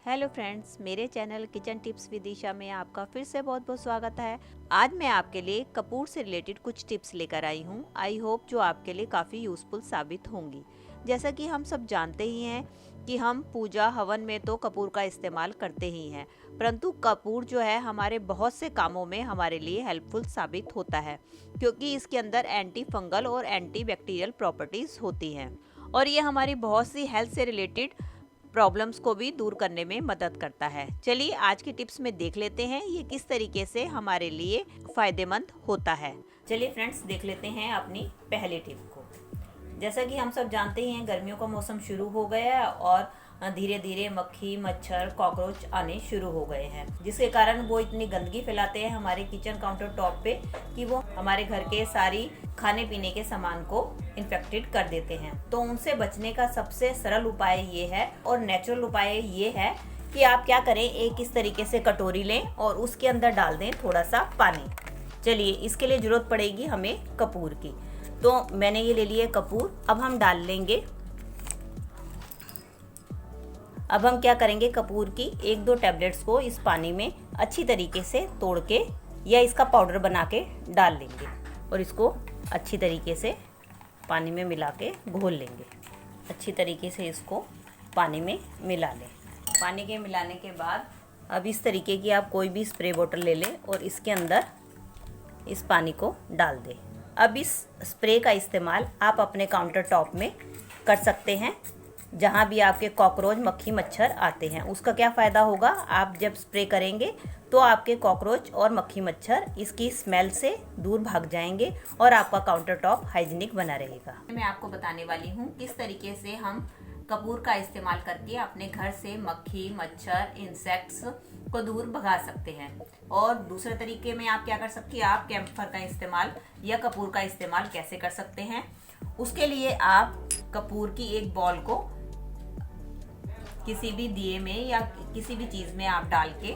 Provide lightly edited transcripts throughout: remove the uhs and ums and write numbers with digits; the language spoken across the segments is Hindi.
हेलो फ्रेंड्स, मेरे चैनल किचन टिप्स विद दिशा में आपका फिर से बहुत बहुत स्वागत है। आज मैं आपके लिए कपूर से रिलेटेड कुछ टिप्स लेकर आई हूँ। आई होप जो आपके लिए काफ़ी यूज़फुल साबित होंगी। जैसा कि हम सब जानते ही हैं कि हम पूजा हवन में तो कपूर का इस्तेमाल करते ही हैं, परंतु कपूर जो है हमारे बहुत से कामों में हमारे लिए हेल्पफुल साबित होता है, क्योंकि इसके अंदर एंटी फंगल और एंटी बैक्टीरियल प्रॉपर्टीज़ होती हैं और ये हमारी बहुत सी हेल्थ से रिलेटेड प्रॉब्लम्स को भी दूर करने में मदद करता है। चलिए आज की टिप्स में देख लेते हैं ये किस तरीके से हमारे लिए फायदेमंद होता है। चलिए फ्रेंड्स, देख लेते हैं अपनी पहली टिप को। जैसा कि हम सब जानते ही हैं, गर्मियों का मौसम शुरू हो गया है और धीरे धीरे मक्खी, मच्छर, कॉकरोच आने शुरू हो गए हैं, जिसके कारण वो इतनी गंदगी फैलाते हैं हमारे किचन काउंटर टॉप पे कि वो हमारे घर के सारी खाने पीने के सामान को इन्फेक्टेड कर देते हैं। तो उनसे बचने का सबसे सरल उपाय ये है और नेचुरल उपाय ये है कि आप क्या करें, एक इस तरीके से कटोरी लें और उसके अंदर डाल दें थोड़ा सा पानी। चलिए, इसके लिए जरूरत पड़ेगी हमें कपूर की। तो मैंने ये ले लिए कपूर। अब हम डाल लेंगे। अब हम क्या करेंगे, कपूर की 1-2 टैबलेट्स को इस पानी में अच्छी तरीके से तोड़ के या इसका पाउडर बना के डाल लेंगे और इसको अच्छी तरीके से पानी में मिला के घोल लेंगे। अच्छी तरीके से इसको पानी में मिला लें। पानी के मिलाने के बाद अब इस तरीके की आप कोई भी स्प्रे बोतल ले लें और इसके अंदर इस पानी को डाल दें। अब इस स्प्रे का इस्तेमाल आप अपने काउंटर टॉप में कर सकते हैं, जहाँ भी आपके कॉकरोच, मक्खी, मच्छर आते हैं। उसका क्या फ़ायदा होगा, आप जब स्प्रे करेंगे तो आपके कॉकरोच और मक्खी, मच्छर इसकी स्मेल से दूर भाग जाएंगे और आपका काउंटर टॉप हाइजीनिक बना रहेगा। मैं आपको बताने वाली हूँ किस तरीके से हम कपूर का इस्तेमाल करके अपने घर से मक्खी, मच्छर, इंसेक्ट्स को दूर भगा सकते हैं। और दूसरे तरीके में आप क्या कर सकते हैं, आप कैम्फर का इस्तेमाल या कपूर का इस्तेमाल कैसे कर सकते हैं। उसके लिए आप कपूर की एक बॉल को किसी भी दिए में या किसी भी चीज में आप डाल के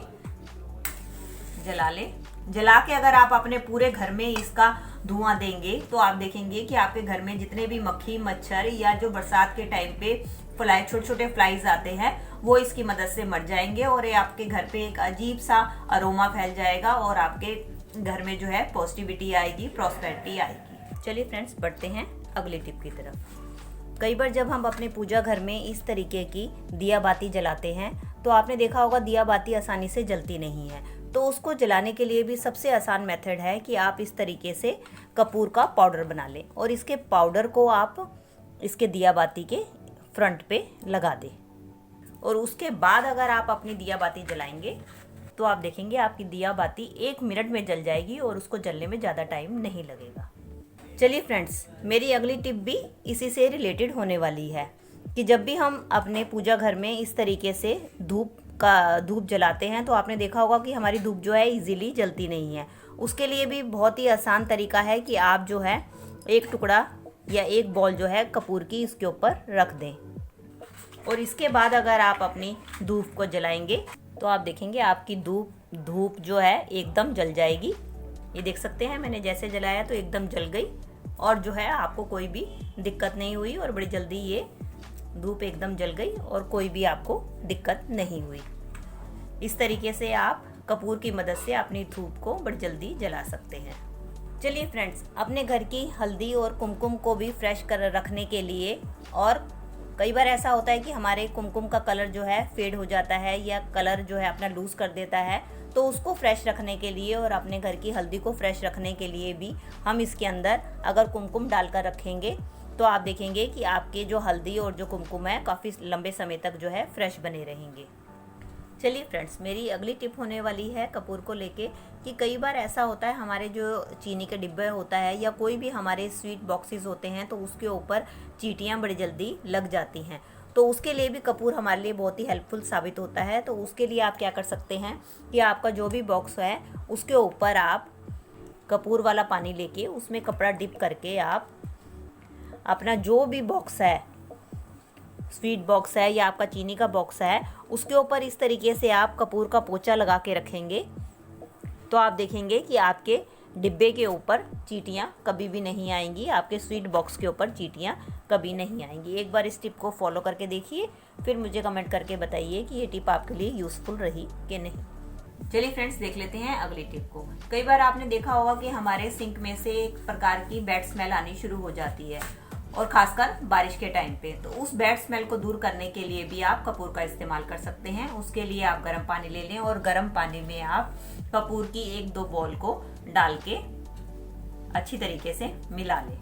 जला लें। जला के अगर आप अपने पूरे घर में इसका धुआं देंगे तो आप देखेंगे कि आपके घर में जितने भी मक्खी, मच्छर या जो बरसात के टाइम पे फ्लाई, छोटे छोटे फ्लाइज आते हैं, वो इसकी मदद से मर जाएंगे और ये आपके घर पे एक अजीब सा अरोमा फैल जाएगा और आपके घर में जो है पॉजिटिविटी आएगी, प्रॉस्पेरिटी आएगी। चलिए फ्रेंड्स, बढ़ते हैं अगली टिप की तरफ। कई बार जब हम अपने पूजा घर में इस तरीके की दिया बाती जलाते हैं तो आपने देखा होगा दिया बाती आसानी से जलती नहीं है। तो उसको जलाने के लिए भी सबसे आसान मेथड है कि आप इस तरीके से कपूर का पाउडर बना लें और इसके पाउडर को आप इसके दिया बाती के फ्रंट पे लगा दें और उसके बाद अगर आप अपनी दिया बाती जलाएंगे तो आप देखेंगे आपकी दिया बाती 1 मिनट में जल जाएगी और उसको जलने में ज़्यादा टाइम नहीं लगेगा। चलिए फ्रेंड्स, मेरी अगली टिप भी इसी से रिलेटेड होने वाली है कि जब भी हम अपने पूजा घर में इस तरीके से धूप जलाते हैं तो आपने देखा होगा कि हमारी धूप जो है इजीली जलती नहीं है। उसके लिए भी बहुत ही आसान तरीका है कि आप जो है एक टुकड़ा या एक बॉल जो है कपूर की इसके ऊपर रख दें और इसके बाद अगर आप अपनी धूप को जलाएंगे तो आप देखेंगे आपकी धूप जो है एकदम जल जाएगी। ये देख सकते हैं, मैंने जैसे जलाया तो एकदम जल गई और जो है आपको कोई भी दिक्कत नहीं हुई और बड़ी जल्दी ये धूप एकदम जल गई और कोई भी आपको दिक्कत नहीं हुई। इस तरीके से आप कपूर की मदद से अपनी धूप को बड़ी जल्दी जला सकते हैं। चलिए फ्रेंड्स, अपने घर की हल्दी और कुमकुम को भी फ्रेश कर रखने के लिए, और कई बार ऐसा होता है कि हमारे कुमकुम का कलर जो है फेड हो जाता है या कलर जो है अपना लूज कर देता है, तो उसको फ्रेश रखने के लिए और अपने घर की हल्दी को फ्रेश रखने के लिए भी हम इसके अंदर अगर कुमकुम डालकर रखेंगे तो आप देखेंगे कि आपके जो हल्दी और जो कुमकुम है काफ़ी लंबे समय तक जो है फ्रेश बने रहेंगे। चलिए फ्रेंड्स, मेरी अगली टिप होने वाली है कपूर को लेके कि कई बार ऐसा होता है हमारे जो चीनी के डिब्बे होता है या कोई भी हमारे स्वीट बॉक्सेस होते हैं तो उसके ऊपर चींटियाँ बड़ी जल्दी लग जाती हैं। तो उसके लिए भी कपूर हमारे लिए बहुत ही हेल्पफुल साबित होता है। तो उसके लिए आप क्या कर सकते हैं कि आपका जो भी बॉक्स है उसके ऊपर आप कपूर वाला पानी लेके उसमें कपड़ा डिप करके आप अपना जो भी बॉक्स है, स्वीट बॉक्स है या आपका चीनी का बॉक्स है, उसके ऊपर इस तरीके से आप कपूर का पोंछा लगा के रखेंगे तो आप देखेंगे कि आपके डिब्बे के ऊपर चींटियां कभी भी नहीं आएंगी, आपके स्वीट बॉक्स के ऊपर चींटियां कभी नहीं आएंगी। एक बार इस टिप को फॉलो करके देखिए, फिर मुझे कमेंट करके बताइए कि ये टिप आपके लिए यूज़फुल रही कि नहीं। चलिए फ्रेंड्स, देख लेते हैं अगली टिप को। कई बार आपने देखा होगा कि हमारे सिंक में से एक प्रकार की बैड स्मेल आनी शुरू हो जाती है, और खासकर बारिश के टाइम पे। तो उस बैड स्मेल को दूर करने के लिए भी आप कपूर का इस्तेमाल कर सकते हैं। उसके लिए आप गर्म पानी ले लें और गर्म पानी में आप कपूर की 1-2 बॉल को डाल के अच्छी तरीके से मिला लें,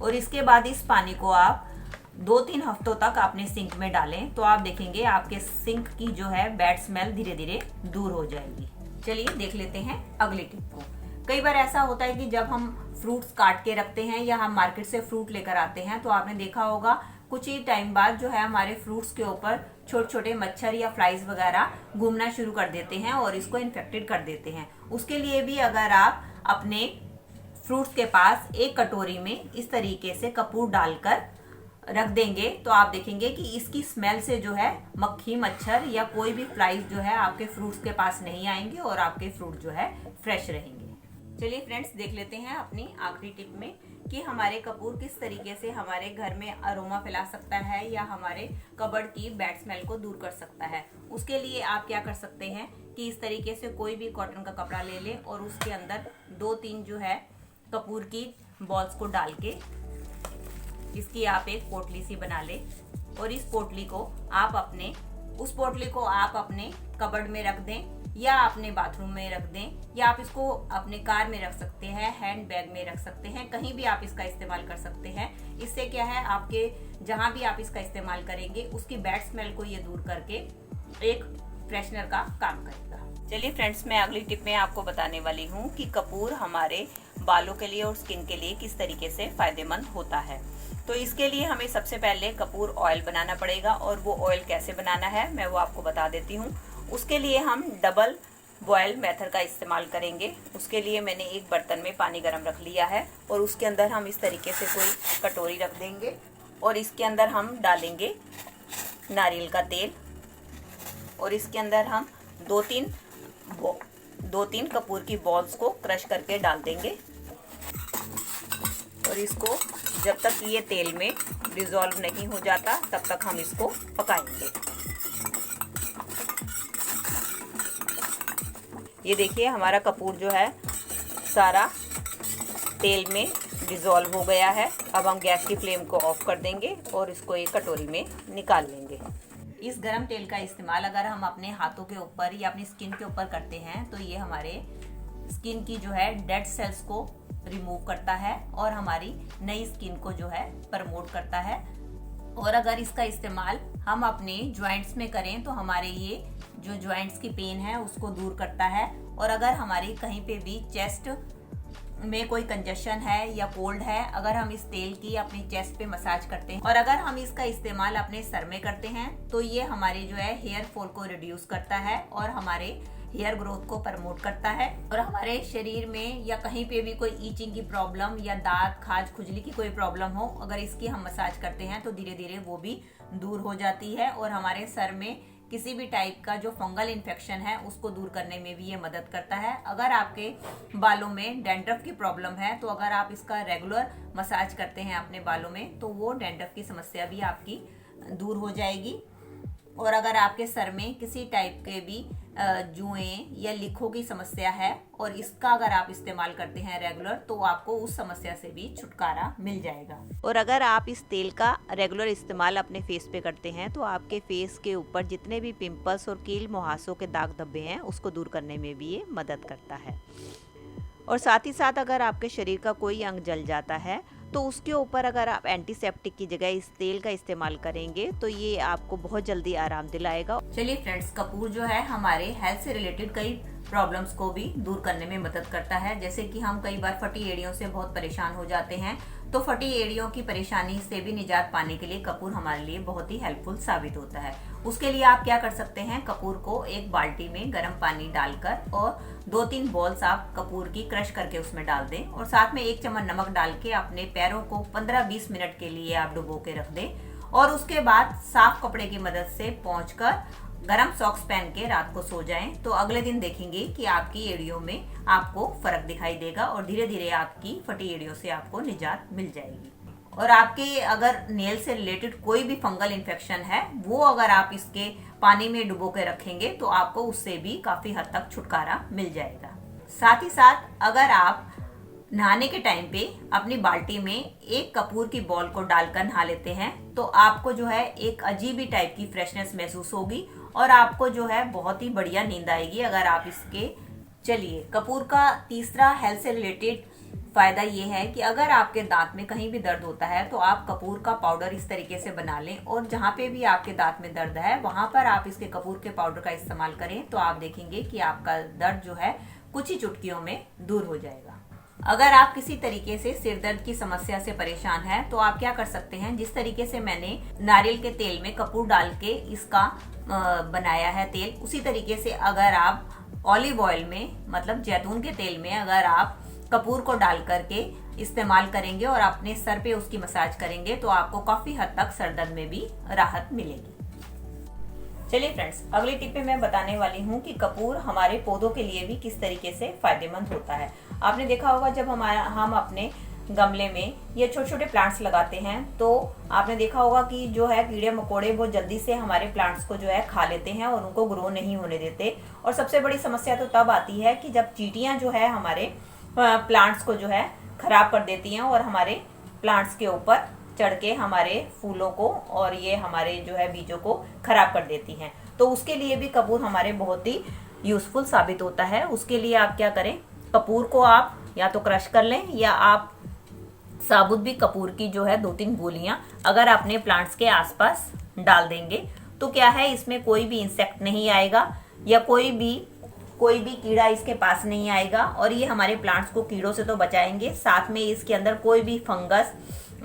और इसके बाद इस पानी को आप 2-3 हफ्तों तक अपने सिंक में डालें। तो आप देखेंगे आपके सिंक की जो है बैड स्मेल धीरे धीरे दूर हो जाएगी। चलिए देख लेते हैं अगली टिप को। कई बार ऐसा होता है कि जब हम फ्रूट्स काट के रखते हैं या हम मार्केट से फ्रूट लेकर आते हैं, तो आपने देखा होगा कुछ ही टाइम बाद जो है हमारे फ्रूट्स के ऊपर छोटे छोटे मच्छर या फ्लाइज वगैरह घूमना शुरू कर देते हैं और इसको इन्फेक्टेड कर देते हैं। उसके लिए भी अगर आप अपने फ्रूट्स के पास एक कटोरी में इस तरीके से कपूर डालकर रख देंगे, तो आप देखेंगे कि इसकी स्मेल से जो है मक्खी, मच्छर या कोई भी फ्लाइज जो है आपके फ्रूट्स के पास नहीं आएंगे और आपके फ्रूट जो है फ्रेश रहेंगे। चलिए फ्रेंड्स, देख लेते हैं अपनी आखिरी टिप में कि हमारे कपूर किस तरीके से हमारे घर में अरोमा फैला सकता है या हमारे कबर्ड की बैड स्मेल को दूर कर सकता है। उसके लिए आप क्या कर सकते हैं कि इस तरीके से कोई भी कॉटन का कपड़ा ले लें और उसके अंदर 2-3 जो है कपूर की बॉल्स को डाल के इसकी आप एक पोटली सी बना लें, और इस पोटली को आप अपने कबर्ड में रख दें या अपने बाथरूम में रख दें, या आप इसको अपने कार में रख सकते हैं, हैंड बैग में रख सकते हैं, कहीं भी आप इसका इस्तेमाल कर सकते हैं। इससे क्या है, आपके जहां भी आप इसका इस्तेमाल करेंगे उसकी बैड स्मेल को ये दूर करके एक फ्रेशनर का काम करेगा। चलिए फ्रेंड्स, मैं अगली टिप में आपको बताने वाली हूँ कि कपूर हमारे बालों के लिए और स्किन के लिए किस तरीके से फायदेमंद होता है। तो इसके लिए हमें सबसे पहले कपूर ऑयल बनाना पड़ेगा, और वो ऑयल कैसे बनाना है मैं वो आपको बता देती हूँ। उसके लिए हम डबल बॉयल मेथड का इस्तेमाल करेंगे। उसके लिए मैंने एक बर्तन में पानी गर्म रख लिया है, और उसके अंदर हम इस तरीके से कोई कटोरी रख देंगे, और इसके अंदर हम डालेंगे नारियल का तेल, और इसके अंदर हम 2-3 कपूर की बॉल्स को क्रश करके डाल देंगे, और इसको जब तक ये तेल में डिसॉल्व नहीं हो जाता तब तक हम इसको पकाएंगे। ये देखिए हमारा कपूर जो है सारा तेल में डिसॉल्व हो गया है। अब हम गैस की फ्लेम को ऑफ कर देंगे और इसको एक कटोरी में निकाल लेंगे। इस गरम तेल का इस्तेमाल अगर हम अपने हाथों के ऊपर या अपनी स्किन के ऊपर करते हैं, तो ये हमारे स्किन की जो है डेड सेल्स को रिमूव करता है और हमारी नई स्किन को जो है प्रमोट करता है। और अगर इसका इस्तेमाल हम अपने जॉइंट्स में करें तो हमारे ये जो जॉइंट्स की पेन है उसको दूर करता है। और अगर हमारी कहीं पे भी चेस्ट में कोई कंजेशन है या कोल्ड है, अगर हम इस तेल की अपनी चेस्ट पे मसाज करते हैं और अगर हम इसका इस्तेमाल अपने सर में करते हैं, तो ये हमारे जो है हेयर फॉल को रिड्यूस करता है और हमारे हेयर ग्रोथ को प्रमोट करता है। और हमारे शरीर में या कहीं पे भी कोई ईचिंग की प्रॉब्लम या दांत, खाज, खुजली की कोई प्रॉब्लम हो, अगर इसकी हम मसाज करते हैं तो धीरे धीरे वो भी दूर हो जाती है। और हमारे सर में किसी भी टाइप का जो फंगल इन्फेक्शन है उसको दूर करने में भी ये मदद करता है। अगर आपके बालों में डैंड्रफ की प्रॉब्लम है, तो अगर आप इसका रेगुलर मसाज करते हैं अपने बालों में, तो वो डैंड्रफ की समस्या भी आपकी दूर हो जाएगी। और अगर आपके सर में किसी टाइप के भी जुएं या लिखों की समस्या है और इसका अगर आप इस्तेमाल करते हैं रेगुलर, तो आपको उस समस्या से भी छुटकारा मिल जाएगा। और अगर आप इस तेल का रेगुलर इस्तेमाल अपने फेस पे करते हैं, तो आपके फेस के ऊपर जितने भी पिंपल्स और कील मुहासों के दाग धब्बे हैं उसको दूर करने में भी ये मदद करता है। और साथ ही साथ अगर आपके शरीर का कोई अंग जल जाता है, तो उसके ऊपर अगर आप एंटीसेप्टिक की जगह इस तेल का इस्तेमाल करेंगे तो ये आपको बहुत जल्दी आराम दिलाएगा। चलिए फ्रेंड्स, कपूर जो है हमारे हेल्थ से रिलेटेड कई प्रॉब्लम्स को भी दूर करने में मदद करता है। जैसे कि हम कई बार फटी एड़ियों से बहुत परेशान हो जाते हैं, तो फटी एड़ियों की परेशानी से भी निजात पाने के लिए कपूर हमारे लिए बहुत ही हेल्पफुल साबित होता है। उसके लिए आप क्या कर सकते हैं, कपूर को एक बाल्टी में गर्म पानी डालकर और 2-3 बॉल्स आप कपूर की क्रश करके उसमें डाल दें और साथ में 1 चम्मच नमक डाल के अपने पैरों को 15-20 मिनट के लिए आप डुबो के रख दें। और उसके बाद साफ कपड़े की मदद से पोंछकर गर्म सॉक्स पहन के रात को सो जाएं तो अगले दिन देखेंगे कि आपकी एड़ियों में आपको फर्क दिखाई देगा और धीरे धीरे आपकी फटी एड़ियों से आपको निजात मिल जाएगी। और आपके अगर नेल से रिलेटेड कोई भी फंगल इन्फेक्शन है वो अगर आप इसके पानी में डुबो के रखेंगे तो आपको उससे भी काफी हद तक छुटकारा मिल जाएगा। साथ ही साथ अगर आप नहाने के टाइम पे अपनी बाल्टी में एक कपूर की बॉल को डालकर नहा लेते हैं तो आपको जो है एक अजीब ही टाइप की फ्रेशनेस महसूस होगी और आपको जो है बहुत ही बढ़िया नींद आएगी अगर आप इसके। चलिए, कपूर का तीसरा हेल्थ से रिलेटेड फायदा ये है कि अगर आपके दांत में कहीं भी दर्द होता है तो आप कपूर का पाउडर इस तरीके से बना लें और जहां पे भी आपके दांत में दर्द है वहां पर आप इसके कपूर के पाउडर का इस्तेमाल करें तो आप देखेंगे कि आपका दर्द जो है कुछ ही चुटकियों में दूर हो जाएगा। अगर आप किसी तरीके से सिर दर्द की समस्या से परेशान हैं तो आप क्या कर सकते हैं, जिस तरीके से मैंने नारियल के तेल में कपूर डाल के इसका बनाया है तेल, उसी तरीके से अगर आप ऑलिव ऑयल में मतलब जैतून के तेल में अगर आप कपूर को डाल करके इस्तेमाल करेंगे और अपने सर पे उसकी मसाज करेंगे तो आपको काफी हद तक सर दर्द में भी राहत मिलेगी। चलिए फ्रेंड्स, अगली टिप पे मैं बताने वाली हूँ कि कपूर हमारे पौधों के लिए भी किस तरीके से फायदेमंद होता है। आपने देखा होगा जब हम अपने गमले में ये छोटे छोटे प्लांट्स लगाते हैं तो आपने देखा होगा कि जो है कीड़े मकोड़े वो जल्दी से हमारे प्लांट्स को जो है खा लेते हैं और उनको ग्रो नहीं होने देते। और सबसे बड़ी समस्या तो तब आती है कि जब चींटियां जो है हमारे प्लांट्स को जो है खराब कर देती हैं और हमारे प्लांट्स के ऊपर चढ़ के हमारे फूलों को और ये हमारे जो है बीजों को खराब कर देती हैं। तो उसके लिए भी कपूर हमारे बहुत ही यूजफुल साबित होता है। उसके लिए आप क्या करें, कपूर को आप या तो क्रश कर लें या आप साबुत भी कपूर की जो है 2-3 गोलियां अगर अपने प्लांट्स के आसपास डाल देंगे तो क्या है, इसमें कोई भी इंसेक्ट नहीं आएगा या कोई भी कीड़ा इसके पास नहीं आएगा और ये हमारे प्लांट्स को कीड़ों से तो बचाएंगे, साथ में इसके अंदर कोई भी फंगस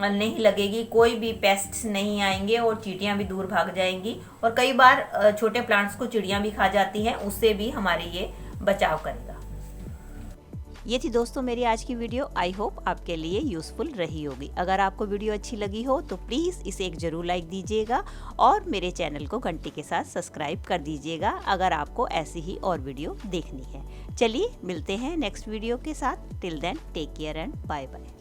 नहीं लगेगी, कोई भी पेस्ट नहीं आएंगे और चींटियां भी दूर भाग जाएंगी। और कई बार छोटे प्लांट्स को चिड़ियां भी खा जाती हैं, उससे भी हमारे ये बचाव करेगा। ये थी दोस्तों मेरी आज की वीडियो। आई होप आपके लिए यूजफुल रही होगी। अगर आपको वीडियो अच्छी लगी हो तो प्लीज़ इसे एक जरूर लाइक दीजिएगा और मेरे चैनल को घंटी के साथ सब्सक्राइब कर दीजिएगा अगर आपको ऐसी ही और वीडियो देखनी है। चलिए मिलते हैं नेक्स्ट वीडियो के साथ। Till then take care and bye bye.